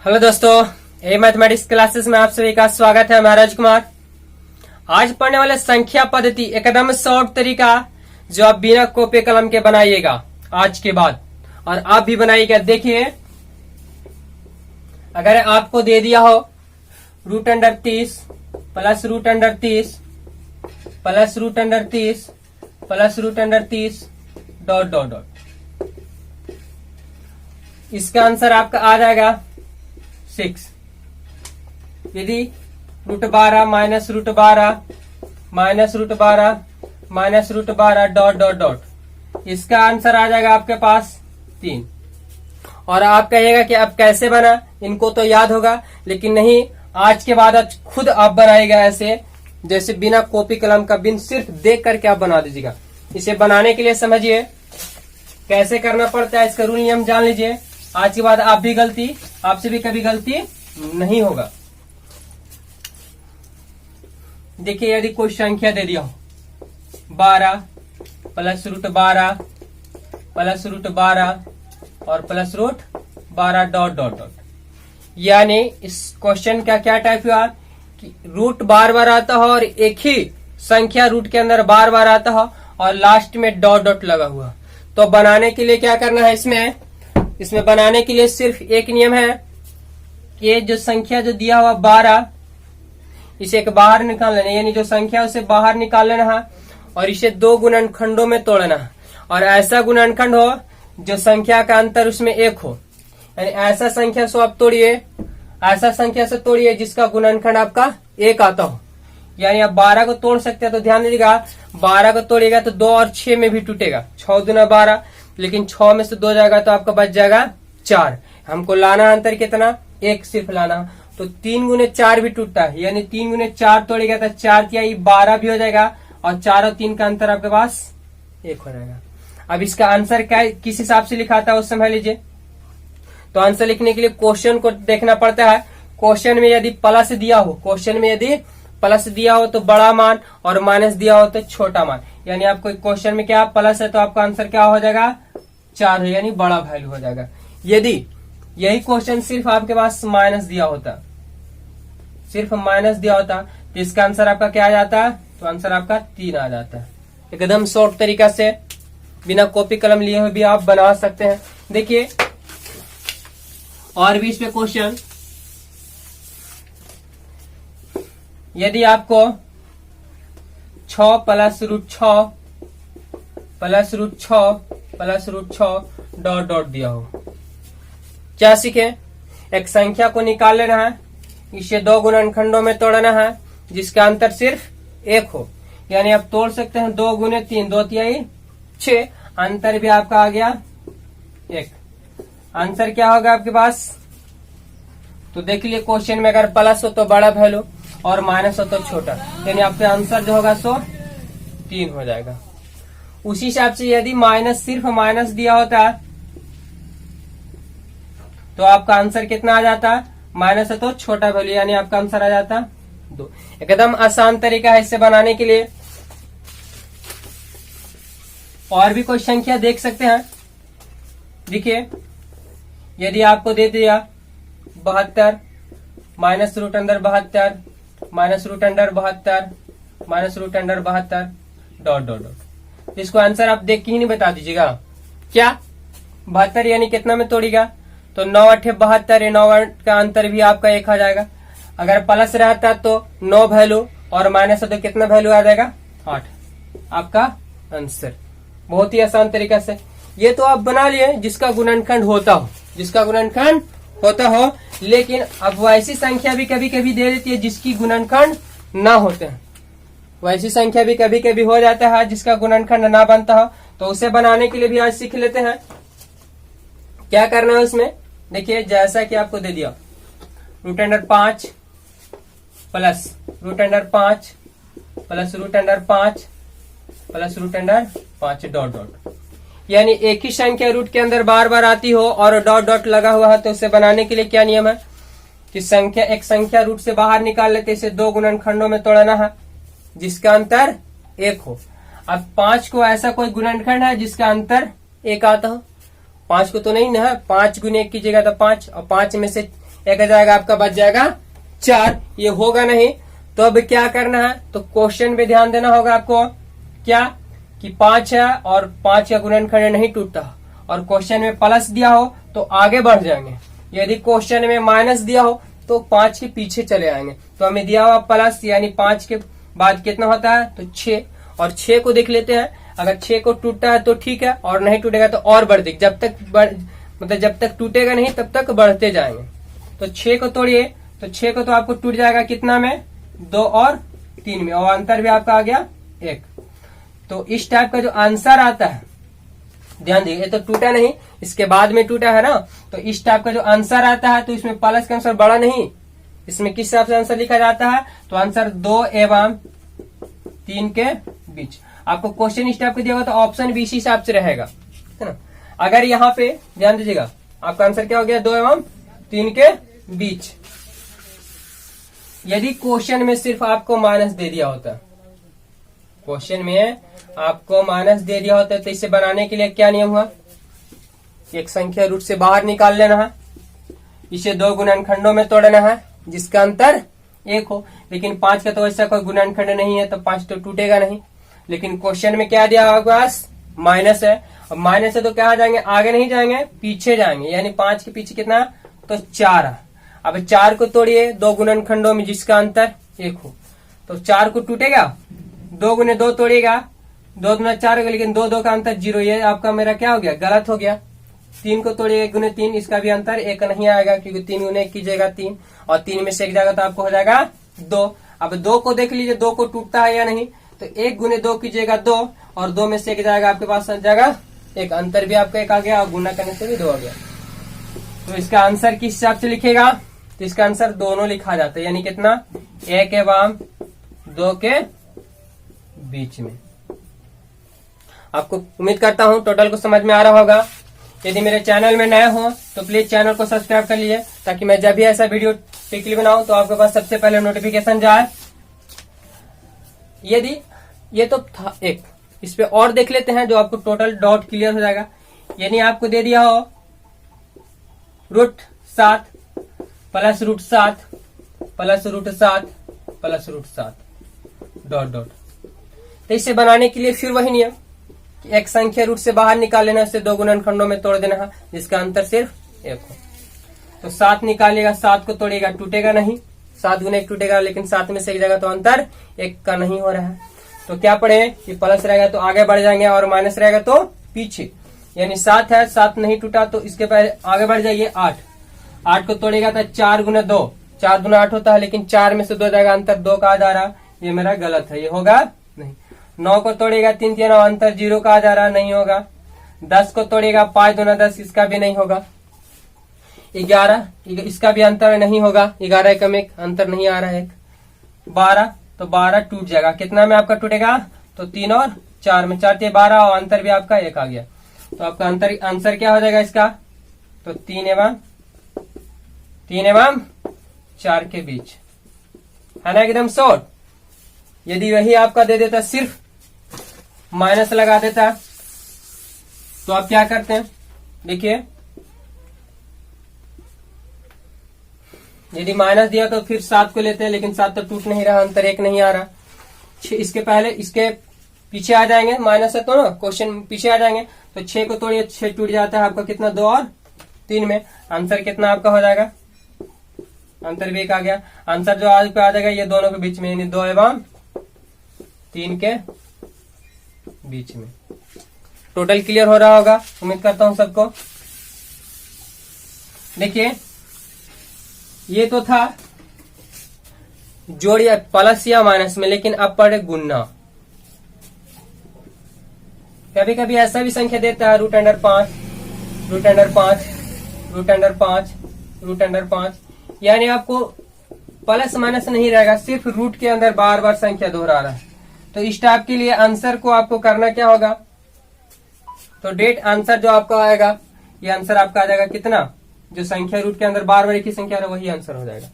Hello दोस्तों, ए mathematics classes में आप सभी का स्वागत है। मैं राजकुमार। आज पढ़ने वाले संख्या पद्धति एकदम शॉर्ट तरीका जो आप बिना कॉपी कलम के बनाइएगा आज के बाद, और आप भी बनाइएगा। देखिए, अगर आपको दे दिया हो √30 plus √30 plus √30 plus √30 dot dot dot, इसका आंसर आपका आ जाएगा 6। यदि √12 minus √12 minus √12 minus √12 dot dot dot, इसका आंसर आ जाएगा आपके पास 3। और आप कहिएगा कि अब कैसे बना, इनको तो याद होगा, लेकिन नहीं, आज के बाद आज खुद आप बनाएगा ऐसे, जैसे बिना कॉपी कलम का, बिन सिर्फ देख करके आप बना दीजिएगा। इसे बनाने के लिए समझिए कैसे करना पड़ता है, इसका रूल नियम जान लीजिए। आज के बाद आपसे भी कभी गलती नहीं होगा। देखिए, यदि कोई संख्या दे दिया हो 12 प्लस √12 प्लस √12 और प्लस √12 डॉट डॉट डॉट, यानी इस क्वेश्चन का क्या टाइप हुआ कि रूट बार बार आता हो और एक ही संख्या रूट के अंदर बार बार आता हो और लास्ट में डॉट डॉट लगा हुआ। तो बनाने के लिए क्या करना है, इसमें बनाने के लिए सिर्फ एक नियम है कि ये जो संख्या जो दिया हुआ 12, इसे एक बाहर निकाल लेना, यानी जो संख्या उसे बाहर निकाल लेना है और इसे 2 गुणनखंडों में तोड़ना है। और ऐसा गुणनखंड हो जो संख्या का अंतर उसमें 1 हो, यानी ऐसा संख्या से आप तोड़िए, ऐसा संख्या से तोड़िए जिसका गुणनखंड आपका 1 आता हो। यानी आप 12 को तोड़ सकते हैं, तो ध्यान दीजिएगा, 12 को तोड़िएगा तो 2 और 6 में भी टूटेगा, 6 दूना 12, लेकिन 6 में से 2 जाएगा तो आपका बच जाएगा 4। हमको लाना अंतर कितना, 1 सिर्फ लाना, तो 3 गुने 4 भी टूटता है, यानी 3 गुने 4 तोड़ेगा तो 4 तिहाई 12 भी हो जाएगा, और 4 और 3 का अंतर आपके पास 1 हो जाएगा। अब इसका आंसर क्या किस हिसाब से लिखा था वो समझ लीजिए। तो आंसर लिखने के लिए क्वेश्चन को देखना पड़ता है। क्वेश्चन में यदि प्लस दिया हो तो बड़ा मान, और माइनस दिया हो तो छोटा मान। यानी आपको क्वेश्चन में क्या प्लस है तो आपका आंसर क्या हो जाएगा, 4 है, यानी बड़ा वैल्यू हो जाएगा। यदि यही क्वेश्चन सिर्फ आपके पास माइनस दिया होता, तो इसका आंसर आपका क्या आ जाता, तो आंसर आपका 3 आ जाता। एकदम शॉर्ट तरीका से बिना कॉपी कलम लिए हुए भी आप बना सकते हैं। देखिए, और भी इस पे क्वेश्चन, यदि आपको 6 plus √6 plus √6 plus √6 dot dot दिया हो, क्या सीखे, एक संख्या को निकाल लेना है, इसे 2 गुणनखंडों में तोड़ना है जिसका अंतर सिर्फ 1 हो। यानी आप तोड़ सकते हैं 2 गुने 3, 2 तिहाई 6, अंतर भी आपका आ गया 1। आंसर क्या होगा आपके पास, तो देख लिए क्वेश्चन में अगर प्लस हो तो बड़ा वैल्यू और माइनस हो तो छोटा, यानी आपका आंसर जो होगा सो 3 हो जाएगा। उसी हिसाब से यदि सिर्फ माइनस दिया होता तो आपका आंसर कितना आ जाता, माइनस है तो छोटा वैल्यू, यानी आपका आंसर आ जाता 2। एकदम आसान तरीका है इसे बनाने के लिए। और भी कोई संख्या देख सकते हैं। देखिए, यदि आपको दे दिया 72 minus √72 minus √72 minus √72 dot dot dot, इसको आंसर आप देख के ही नहीं बता दीजिएगा क्या, 72 यानी कितना में तोड़ेगा, तो 9 8 72, 9 का अंतर भी आपका 1 आ जाएगा। अगर प्लस रहता तो 9 वैल्यू और माइनस है तो कितना वैल्यू आ जाएगा, 8, आपका आंसर। बहुत ही आसान तरीका से ये तो आप बना लिए जिसका गुणनखंड होता हो, लेकिन अब वैसी संख्या भी कभी कभी दे देती है जिसकी गुणनखंड ना होते हैं। वैसी संख्या भी कभी कभी हो जाता है जिसका गुणनखंड ना बनता हो, तो उसे बनाने के लिए भी आज सीख लेते हैं क्या करना है उसमें। देखिए, जैसा कि आपको दे दिया √5 plus √5 plus √5 plus √5 dot dot, यानी एक ही संख्या रूट के अंदर बार बार आती हो और डॉट डॉट लगा हुआ है, तो उसे बनाने के लिए क्या नियम है कि एक संख्या रूट से बाहर निकाल लेते, इसे 2 गुणनखंडों में तोड़ना है जिसका अंतर 1 हो। अब 5 को ऐसा कोई गुणनखंड है जिसका अंतर 1 आता हो, 5 को तो नहीं ना, 5 गुने 1 कीजिएगा तो 5, और 5 में से एक जाएगा आपका बच जाएगा 4। ये होगा नहीं तो अब क्या करना है, तो क्वेश्चन पे ध्यान देना होगा आपको। क्या कि 5 है और 5 का गुणनखंड नहीं टूटता और क्वेश्चन में प्लस दिया हो तो आगे बढ़ जाएंगे, यदि क्वेश्चन में माइनस दिया हो तो 5 के पीछे चले आएंगे। तो हमें दिया हुआ प्लस यानी 5 के बाद कितना होता है, तो 6, और 6 को देख लेते हैं। अगर 6 को टूटता है तो ठीक है, और नहीं टूटेगा तो और बढ़ते, जब तक टूटेगा नहीं तब तक बढ़ते जाएंगे। तो 6 को तोड़िए, तो 6 को तो आपको टूट जाएगा कितना में, 2 और 3 में, और अंतर भी आपका आ गया 1। तो इस टाइप का जो आंसर आता है, ध्यान दीजिए, ये तो टूटा नहीं, इसके बाद में टूटा है ना, तो इस टाइप का जो आंसर आता है तो इसमें प्लस का आंसर बड़ा नहीं, इसमें किस हिसाब से आंसर लिखा जाता है, तो आंसर 2 एवं 3 के बीच। आपको क्वेश्चन इस टाइप का दिया होगा तो ऑप्शन भी इसी हिसाब से रहेगा, है ना। अगर यहाँ पे ध्यान दीजिएगा, आपका आंसर क्या हो गया, 2 एवं 3 के बीच। यदि क्वेश्चन में सिर्फ आपको माइनस दे दिया होता, क्वेश्चन में आपको माइनस दे दिया होता तो इसे बनाने के लिए क्या नियम हुआ, एक संख्या रूट से बाहर निकाल लेना है, इसे 2 गुणनखंडों में तोड़ना है जिसका अंतर 1 हो। लेकिन 5 का तो ऐसा कोई गुणनखंड नहीं है तो 5 तो टूटेगा नहीं। लेकिन क्वेश्चन में क्या दिया होगा, माइनस है, और माइनस है तो क्या जाएंगे, आगे नहीं जाएंगे, पीछे जाएंगे, यानी 5 के पीछे कितना, तो 4 है। अब 4 को तोड़िए 2 गुणनखंडों में जिसका अंतर 1 हो, तो 4 को टूटेगा, 2 गुने 2 तोड़िएगा, 2 गुना 4 होगा, लेकिन 2 का अंतर 0, ये आपका मेरा क्या हो गया, गलत हो गया। 3 को तोड़िए 1 गुने 3, इसका भी अंतर 1 नहीं आएगा, क्योंकि 3 गुने 1 कीजिएगा 3, और 3 में से 1 जाएगा तो आपको हो जाएगा 2। अब 2 को देख लीजिए, 2 को टूटता है या नहीं, तो 1 गुने 2 कीजिएगा 2, और 2 में से 1 जाएगा आपके पास जाएगा 1, अंतर भी आपका 1 आ गया, और गुना करने से भी 2 आ गया। तो इसका आंसर किस हिसाब से लिखेगा, तो इसका आंसर दोनों लिखा जाता है, यानी कितना, 1 एवं 2 के बीच में। आपको उम्मीद करता हूं टोटल को समझ में आ रहा होगा। यदि मेरे चैनल में नए हो तो प्लीज चैनल को सब्सक्राइब कर लीजिए, ताकि मैं जब भी ऐसा वीडियो क्विकली बनाऊं तो आपके पास सबसे पहले नोटिफिकेशन जाए। यदि ये तो था एक, इस पे और देख लेते हैं जो आपको टोटल डाउट क्लियर हो जाएगा। यानी आपको दे दिया हो √7 plus √7 plus √7 plus √7 dot dot. तो इसे बनाने के लिए फिर वही नियम, एक संख्या रूट से बाहर निकाल लेना, उसे 2 गुणनखंडों में तोड़ देना है जिसका अंतर सिर्फ 1 हो। तो 7 निकालिएगा, 7 को तोड़िएगा, टूटेगा नहीं, 7 गुने 1 टूटेगा, लेकिन 7 में से 1 जाएगा तो अंतर 1 का नहीं हो रहा है। तो क्या पढ़े कि प्लस रहेगा तो आगे बढ़ जाएंगे और माइनस रहेगा तो पीछे। यानी 7 है, 7 नहीं टूटा तो इसके पहले आगे बढ़ जाइए 8। 8 को तोड़ेगा तो 4 गुना 2, 4 गुना 8 होता है, लेकिन 4 में से 2 जाएगा, अंतर 2 का आ जा रहा, ये मेरा गलत है, ये होगा नहीं। 9 को तोड़ेगा 3 3 अंतर 0 का आ जा रहा, नहीं होगा। 10 को तोड़ेगा 5 2 10, इसका भी नहीं होगा। 11 इसका भी अंतर नहीं होगा, 11 कम 1 अंतर नहीं आ रहा है। 12 तो 12 टूट जाएगा, कितना में आपका टूटेगा, तो 3 और 4 में, 4 3 12, और अंतर भी आपका 1 आ गया। तो आपका आंसर क्या हो जाएगा इसका, तो 3 एवं 4 के बीच, है ना, एकदम शॉर्ट। यदि वही आपका दे देता, सिर्फ माइनस लगा देता, तो आप क्या करते हैं, देखिए यदि माइनस दिया तो फिर 7 को लेते हैं, लेकिन 7 तो टूट नहीं रहा, अंतर 1 नहीं आ रहा। इसके पहले इसके पीछे आ जाएंगे, माइनस है तो ना, क्वेश्चन पीछे आ जाएंगे, तो 6 को तोड़िए, 6 टूट जाता है आपका, कितना 2 और 3 में, आंसर कितना आपका हो जाएगा, अंतर भी 1 आ गया। आंसर जो आज पे आ जाएगा ये दोनों के बीच में, यानी 2 एवं 3 के बीच में। टोटल क्लियर हो रहा होगा, उम्मीद करता हूं सबको। देखिए ये तो था जोड़ या प्लस या माइनस में, लेकिन अब पढ़े गुणा। कभी कभी ऐसा भी संख्या देता है √5 √5 √5 √5, यानी आपको प्लस माइनस नहीं रहेगा, सिर्फ रूट के अंदर बार बार संख्या दोहरा रहा है। तो इस टाइप के लिए आंसर को आपको करना क्या होगा, तो डेट आंसर जो आपका आएगा, ये आंसर आपका आ जाएगा कितना, जो संख्या रूट के अंदर बार बार एक ही संख्या है वही आंसर हो जाएगा।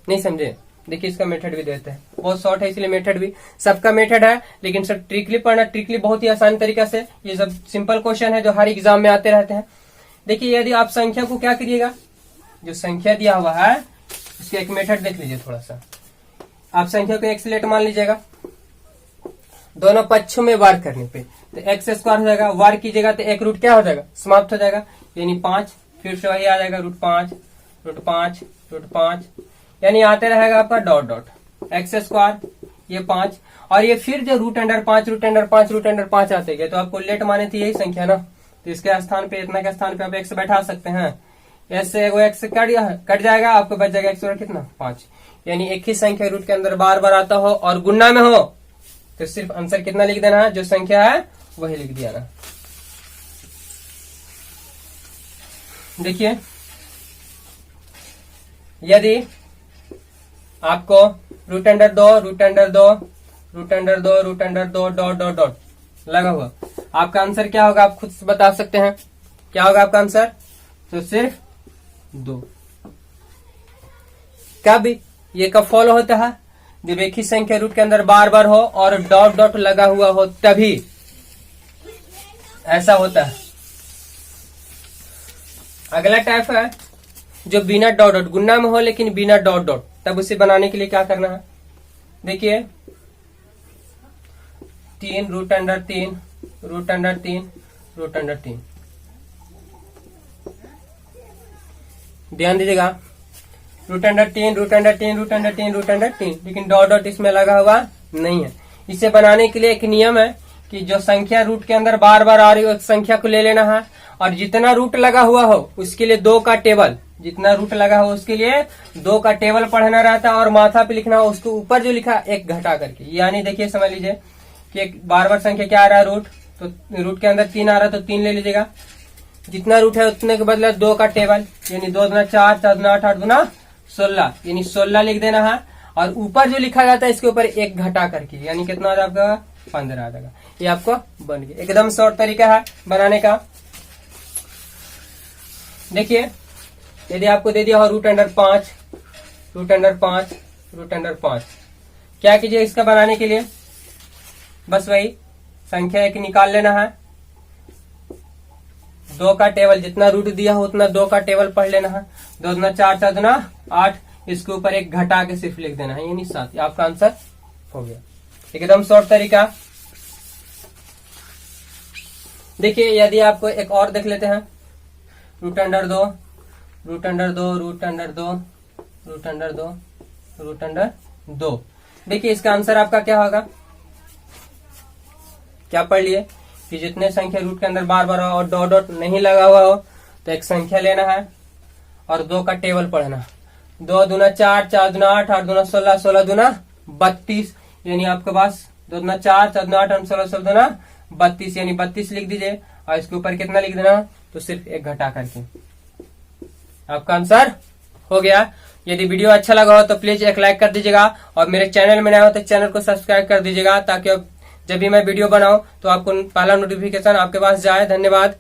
नहीं समझे, देखिए इसका मेथड भी देते हैं, बहुत शॉर्ट है इसलिए मेथड भी, सबका मेथड है, लेकिन सर ट्रिकली पढ़ना, ट्रिकली बहुत ही आसान तरीका से, ये सब सिंपल क्वेश्चन है जो हर एग्जाम में आते रहते हैं। देखिए यदि आप संख्या को क्या करिएगा, जो संख्या दिया हुआ है उसके एक मेथड देख लीजिए थोड़ा सा। आप संख्या को एक्स लेट मान लीजिएगा, दोनों पक्षों में वार करने पे तो एक्स स्क्वायर हो जाएगा, वार कीजिएगा तो एक रूट क्या हो जाएगा, समाप्त हो जाएगा, यानी 5, फिर से वही आ जाएगा रूट 5 रूट 5 रूट 5, यानी आते रहेगा आपका डॉट डॉट एक्स स्क्वायर ये 5, और ये फिर जो root under 5 root under 5 root under 5 आते गए तो आपको लेट माने थी यही संख्या ना, तो इसके स्थान पे इतना के स्थान पे आप एक्स बैठा सकते हैं, ऐसे वो एक्स कट जाएगा, आपको बच जाएगा एक्स और कितना 5, यानी एक ही संख्या रूट के अंदर बार बार आता हो और गुणा में हो तो सिर्फ आंसर कितना लिख देना है, जो संख्या है वही लिख दिया ना। देखिए यदि आपको root under 2 root under 2 root under 2 root under 2 dot dot dot लगा हुआ, आपका आंसर क्या होगा आप खुद से बता सकते हैं, क्या होगा आपका आंसर, तो सिर्फ 2। कब ये कब फॉलो होता है, जब एक ही संख्या रूट के अंदर बार बार हो और डॉट डॉट लगा हुआ हो तभी ऐसा होता है। अगला टाइप है जो बिना डॉट डॉट, गुणा में हो लेकिन बिना डॉट डॉट, तब उसे बनाने के लिए क्या करना है, देखिए 3 root under 3 root under 3 root under 3, ध्यान दीजिएगा root under 3 root under 3 root under 3 root under 3, लेकिन डॉट डॉट इसमें लगा हुआ नहीं है। इसे बनाने के लिए एक नियम है कि जो संख्या रूट के अंदर बार बार आ रही हो उस संख्या को ले लेना है, और जितना रूट लगा हुआ हो उसके लिए 2 का टेबल, जितना रूट लगा हो उसके लिए 2 का टेबल पढ़ना रहता है, और माथा पे लिखना हो उसको ऊपर जो लिखा 1 घटा करके, यानी देखिए समझ लीजिए कि एक बार बार संख्या क्या आ रहा है रूट, तो रूट के अंदर 3 आ रहा है तो 3 ले लीजिएगा, जितना रूट है उतने के बदले 2 का टेबल, यानी 2 दूना 4 4 दूना 8 8 दूना 16, यानी 16 लिख देना है, और ऊपर जो लिखा जाता है इसके ऊपर 1 घटा करके, यानी कितना आ जाएगा 15 आ जाएगा। ये आपको बन गया, एकदम शॉर्ट तरीका है बनाने का। देखिए यदि आपको दे दिया हो root under 5 root under 5 root under 5, क्या कीजिए इसका बनाने के लिए, बस वही संख्या एक निकाल लेना है, 2 का टेबल, जितना रूट दिया हो उतना 2 का टेबल पढ़ लेना है, 2 दूना 4 4 दूना 8, इसके ऊपर 1 घटा के सिर्फ लिख देना है, यानी 7, आपका आंसर हो गया, एकदम शॉर्ट तरीका। देखिए यदि आपको एक और देख लेते हैं, root under 2 root under 2 root under 2 root under 2 root under 2, देखिए इसका आंसर आपका क्या होगा, क्या पढ़ लिए कि जितने संख्या रूट के अंदर बार बार हो और डॉट डॉट नहीं लगा हुआ हो तो एक संख्या लेना है और 2 का टेबल पढ़ना, 2 दूना 4 4 दूना 8 8 दूना 16 16 दूना 32, यानी आपके पास 2 दूना 4 4 दूना 8 8 16 16 दूना 32, यानी 32 लिख दीजिए, और इसके ऊपर कितना लिख देना, तो सिर्फ 1 घटा करके, आपका आंसर हो गया। यदि वीडियो अच्छा लगा हो तो प्लीज एक लाइक कर दीजिएगा, और मेरे चैनल में नया हो तो चैनल को सब्सक्राइब कर दीजिएगा, ताकि जब भी मैं वीडियो बनाऊं तो आपको पहला नोटिफिकेशन आपके पास जाए। धन्यवाद।